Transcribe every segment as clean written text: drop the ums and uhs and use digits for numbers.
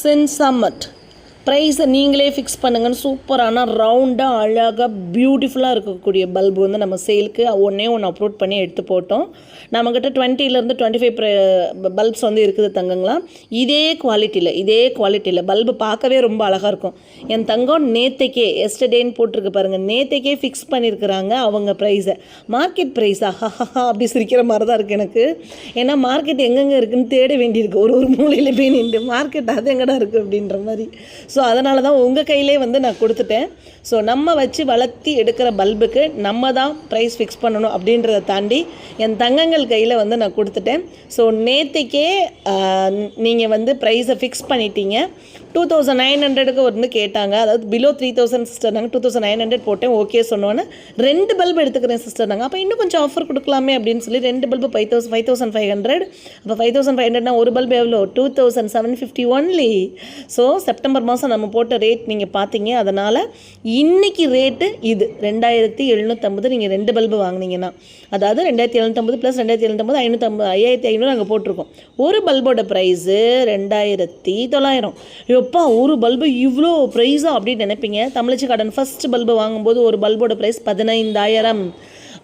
சென்சாமட் ப்ரைஸை நீங்களே ஃபிக்ஸ் பண்ணுங்கன்னு சூப்பரான ரவுண்டாக அழகாக பியூட்டிஃபுல்லாக இருக்கக்கூடிய பல்பு வந்து நம்ம சேலுக்கு ஒன்று அப்லோட் பண்ணி எடுத்து போட்டோம். நம்மக்கிட்ட 20 to 25 பல்ப்ஸ் வந்து இருக்குது தங்கங்களா. இதே குவாலிட்டியில் பல்பு பார்க்கவே ரொம்ப அழகாக இருக்கும். என் தங்கம் நேத்தைக்கே எஸ்டர்டேன்னு போட்டிருக்கு பாருங்கள், நேத்தைக்கே ஃபிக்ஸ் பண்ணியிருக்கிறாங்க அவங்க ப்ரைஸை. மார்க்கெட் ப்ரைஸா அப்படி சிரிக்கிற மாதிரி தான் இருக்குது எனக்கு. ஏன்னா மார்க்கெட் எங்கெங்கே இருக்குதுன்னு தேட வேண்டியிருக்கு. ஒரு மூலையில் போய் நின்று மார்க்கெட் அது எங்கடா இருக்குது அப்படின்ற மாதிரி. ஸோ அதனால தான் உங்கள் கையிலே வந்து நான் கொடுத்துட்டேன். ஸோ நம்ம வச்சு வளர்த்தி எடுக்கிற பல்புக்கு நம்ம தான் ப்ரைஸ் ஃபிக்ஸ் பண்ணணும் அப்படின்றத தாண்டி என் தங்கங்கள் கையில் வந்து நான் கொடுத்துட்டேன். ஸோ நேற்றுக்கே நீங்கள் வந்து ப்ரைஸை ஃபிக்ஸ் பண்ணிட்டீங்க. 2900க்கு வந்து கேட்டாங்க, அதாவது பிலோ 3000 சிஸ்டர். நாங்கள் 2900 போட்டேன், ஓகே சொன்னோன்னே 2 பல்பு எடுத்துக்கிறேன் சிஸ்டர். நாங்கள் அப்போ இன்னும் கொஞ்சம் ஆஃபர் கொடுக்கலாமே அப்படின்னு சொல்லி 2 பல்பு 5500. அப்போ 5500னா ஒரு பல்பு எவ்வளோ? 2750 ஒன்லி. ஸோ செப்டம்பர் மாதம் நம்ம போட்ட ரேட் நீங்கள் பார்த்தீங்க. அதனால் இன்றைக்கி ரேட்டு இது 2750. நீங்கள் 2 பல்பு வாங்கினீங்கன்னா, அதாவது 2750 + 2750 5500 நாங்கள் போட்டிருக்கோம். ஒரு பல்போட ப்ரைஸு 2900. எப்பா ஒரு பல்பு இவ்வளோ ப்ரைஸா அப்படின்னு நினைப்பீங்க. தமிழச்சி கார்டன் ஃபஸ்ட் பல்பு வாங்கும்போது ஒரு பல்போட ப்ரைஸ் 15000.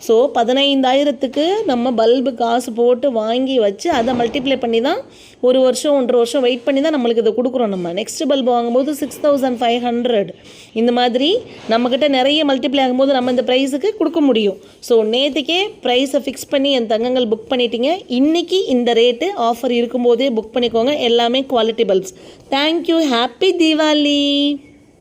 ஸோ 15000க்கு நம்ம பல்பு காசு போட்டு வாங்கி வச்சு அதை மல்டிப்ளை பண்ணி தான் 1 வருஷம் 1.5 வருஷம் வெயிட் பண்ணி தான் நம்மளுக்கு இதை கொடுக்குறோம். நம்ம நெக்ஸ்ட் பல்பு வாங்கும்போது 6500. இந்த மாதிரி நம்மக்கிட்ட நிறைய மல்டிப்ளை ஆகும்போது நம்ம இந்த ப்ரைஸுக்கு கொடுக்க முடியும். ஸோ நேற்றுக்கே ப்ரைஸை ஃபிக்ஸ் பண்ணி என் தங்கங்கள் புக் பண்ணிட்டீங்க. இன்றைக்கி இந்த ரேட்டு ஆஃபர் இருக்கும்போதே புக் பண்ணிக்கோங்க. எல்லாமே quality bulbs. Thank you. Happy Deepavali.